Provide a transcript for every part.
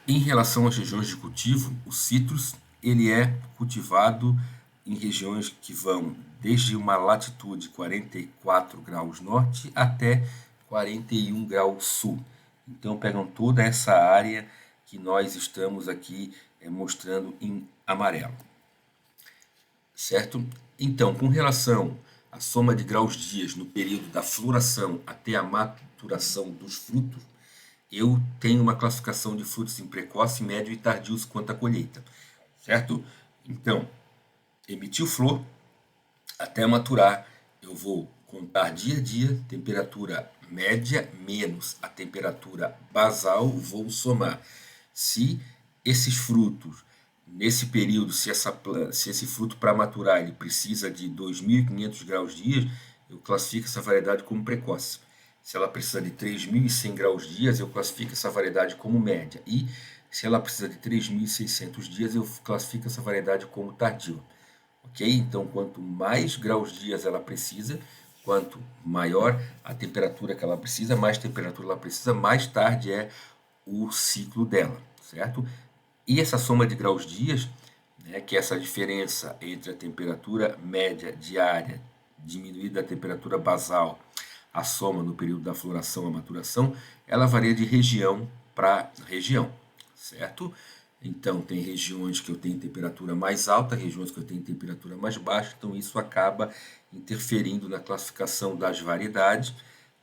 Em relação às regiões de cultivo, o citrus ele é cultivado em regiões que vão desde uma latitude 44 graus norte até 41 graus sul. Então pegam toda essa área que nós estamos aqui mostrando em amarelo, certo? Então, com relação à soma de graus dias no período da floração até a maturação dos frutos, eu tenho uma classificação de frutos em precoce, médio e tardios quanto à colheita, certo? Então, emitiu flor, até maturar, eu vou contar dia a dia, temperatura média menos a temperatura basal, vou somar. Se esses frutos, nesse período, se esse fruto para maturar ele precisa de 2.500 graus dias, eu classifico essa variedade como precoce. Se ela precisa de 3.100 graus dias, eu classifico essa variedade como média. E se ela precisa de 3.600 dias, eu classifico essa variedade como tardia. Ok? Então, quanto mais graus dias ela precisa, quanto maior a temperatura que ela precisa, mais temperatura ela precisa, mais tarde é o ciclo dela, certo? E essa soma de graus dias, né, que é essa diferença entre a temperatura média diária diminuída da temperatura basal, a soma no período da floração à maturação, ela varia de região para região, certo? Então, tem regiões que eu tenho temperatura mais alta, regiões que eu tenho temperatura mais baixa, então isso acaba interferindo na classificação das variedades,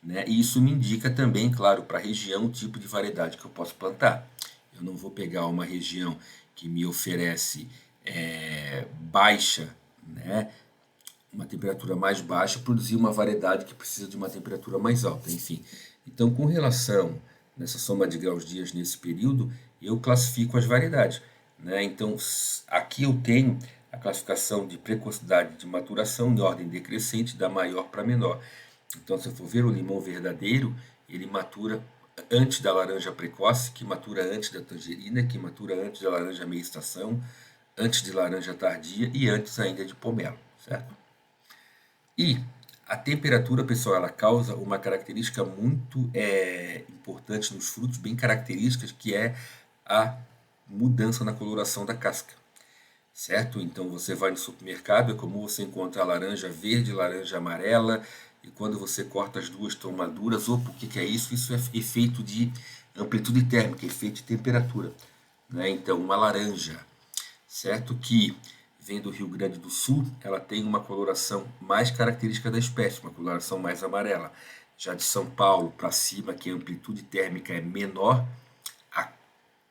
né? E isso me indica também, claro, para a região, o tipo de variedade que eu posso plantar. Eu não vou pegar uma região que me oferece baixa, né? Uma temperatura mais baixa, produzir uma variedade que precisa de uma temperatura mais alta, enfim. Então, com relação nessa soma de graus dias nesse período, eu classifico as variedades, né? Então, aqui eu tenho a classificação de precocidade de maturação em ordem decrescente, da maior para menor. Então, se eu for ver o limão verdadeiro, ele matura antes da laranja precoce, que matura antes da tangerina, que matura antes da laranja meia estação, antes de laranja tardia e antes ainda de pomelo, certo? E a temperatura, pessoal, ela causa uma característica muito importante nos frutos, bem características, que é a mudança na coloração da casca, certo? Então você vai no supermercado, é comum você encontrar laranja verde, laranja amarela, e quando você corta as duas estão maduras. Opa, o que é isso? Isso é efeito de amplitude térmica, efeito de temperatura, né? Então, uma laranja, certo? Que vem do Rio Grande do Sul, ela tem uma coloração mais característica da espécie, uma coloração mais amarela. Já de São Paulo para cima, que a amplitude térmica é menor, a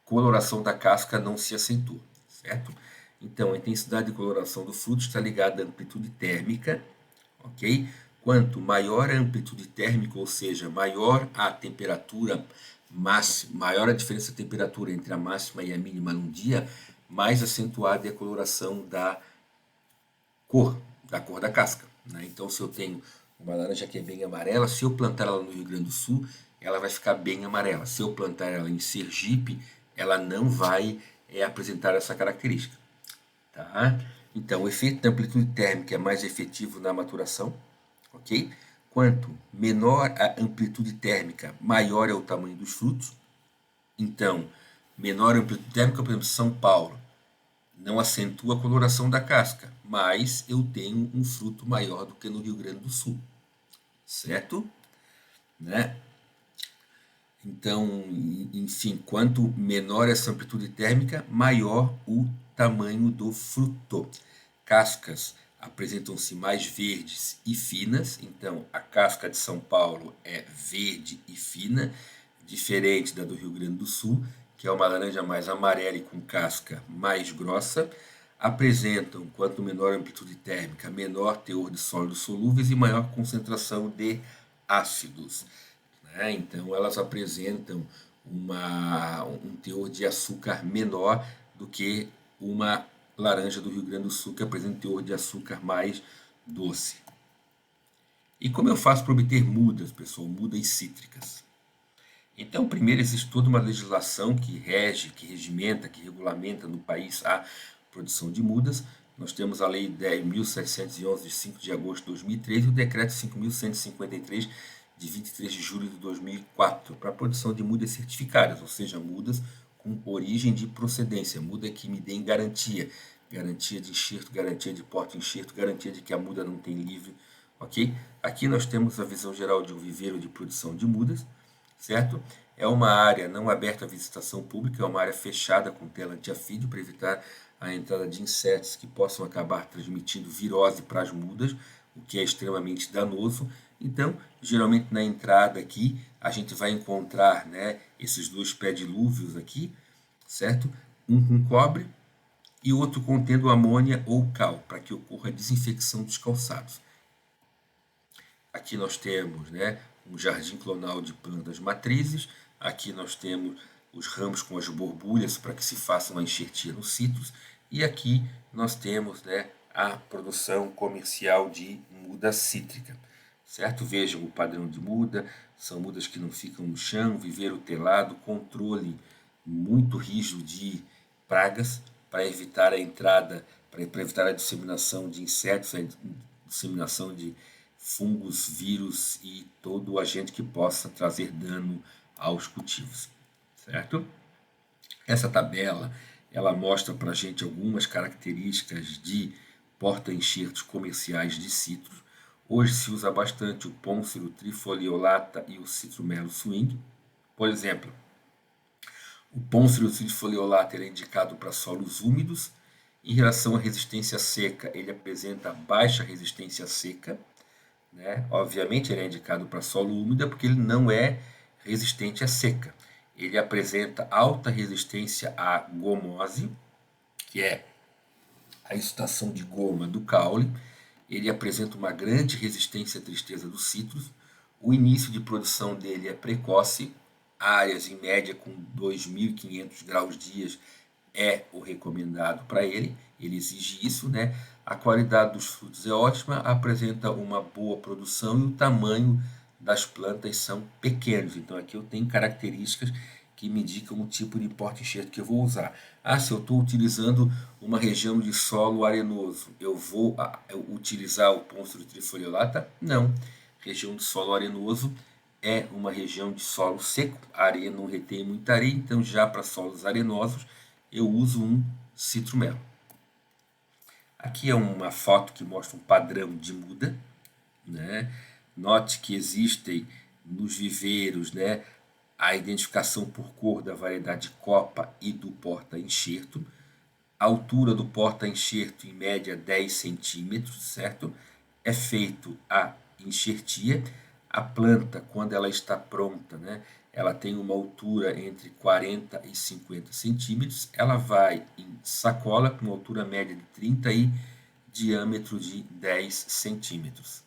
coloração da casca não se acentua, certo? Então, a intensidade de coloração do fruto está ligada à amplitude térmica, ok? Quanto maior a amplitude térmica, ou seja, maior a temperatura máxima, maior a diferença de temperatura entre a máxima e a mínima num dia, mais acentuada é a coloração da cor da casca, né? Então, se eu tenho uma laranja que é bem amarela, se eu plantar ela no Rio Grande do Sul, ela vai ficar bem amarela. Se eu plantar ela em Sergipe, ela não vai apresentar essa característica, tá? Então, o efeito da amplitude térmica é mais efetivo na maturação, ok? Quanto menor a amplitude térmica, maior é o tamanho dos frutos. Então, menor a amplitude térmica, por exemplo, São Paulo, não acentua a coloração da casca, mas eu tenho um fruto maior do que no Rio Grande do Sul, certo? Né? Então, enfim, quanto menor essa amplitude térmica, maior o tamanho do fruto. Cascas apresentam-se mais verdes e finas, então a casca de São Paulo é verde e fina, diferente da do Rio Grande do Sul, que é uma laranja mais amarela e com casca mais grossa. Apresentam, quanto menor a amplitude térmica, menor teor de sólidos solúveis e maior concentração de ácidos, né? Então, elas apresentam um teor de açúcar menor do que uma laranja do Rio Grande do Sul, que apresenta um teor de açúcar mais doce. E como eu faço para obter mudas, pessoal, mudas cítricas? Então, primeiro, existe toda uma legislação que rege, que regimenta, que regulamenta no país a produção de mudas. Nós temos a Lei 10.711, de 5 de agosto de 2013, e o Decreto 5.153, de 23 de julho de 2004, para a produção de mudas certificadas, ou seja, mudas com origem de procedência, muda que me deem garantia, garantia de enxerto, garantia de porta-enxerto, garantia de que a muda não tem livre, ok? Aqui nós temos a visão geral de um viveiro de produção de mudas, certo? É uma área não aberta à visitação pública, é uma área fechada com tela anti-afídio para evitar a entrada de insetos que possam acabar transmitindo virose para as mudas, o que é extremamente danoso. Então, geralmente na entrada aqui, a gente vai encontrar, né, esses dois pedilúvios aqui, certo? Um com cobre e outro contendo amônia ou cal, para que ocorra a desinfecção dos calçados. Aqui nós temos, né, um jardim clonal de plantas matrizes. Aqui nós temos os ramos com as borbulhas para que se faça uma enxertia nos citros. E aqui nós temos, né, a produção comercial de muda cítrica. Certo? Vejam o padrão de muda, são mudas que não ficam no chão, viveiro telado, controle muito rígido de pragas para evitar a entrada, para evitar a disseminação de insetos, a disseminação de fungos, vírus e todo o agente que possa trazer dano aos cultivos, certo? Essa tabela, ela mostra para a gente algumas características de porta-enxertos comerciais de citros. Hoje se usa bastante o Pônfilo trifoliolata e o Citrumelo swing. Por exemplo, o Pônfilo trifoliolata é indicado para solos úmidos. Em relação à resistência seca, ele apresenta baixa resistência seca, né? Obviamente ele é indicado para solo úmido porque ele não é resistente à seca. Ele apresenta alta resistência à gomose, que é a extração de goma do caule. Ele apresenta uma grande resistência à tristeza dos citros. O início de produção dele é precoce, áreas em média com 2.500 graus dias é o recomendado para ele exige isso, né? A qualidade dos frutos é ótima, apresenta uma boa produção e o tamanho das plantas são pequenos. Então aqui eu tenho características que me indicam o tipo de porta-enxerto que eu vou usar. Ah, se eu estou utilizando uma região de solo arenoso, eu vou utilizar o Pônfilo trifoliolata? Não. Região de solo arenoso é uma região de solo seco, a areia não retém muita areia, então já para solos arenosos eu uso um citrumelo. Aqui é uma foto que mostra um padrão de muda, né? Note que existem nos viveiros, né, a identificação por cor da variedade copa e do porta-enxerto. A altura do porta-enxerto, em média 10 centímetros, certo? É feito a enxertia. A planta, quando ela está pronta, né, ela tem uma altura entre 40 e 50 centímetros. Ela vai em sacola com uma altura média de 30 e diâmetro de 10 centímetros.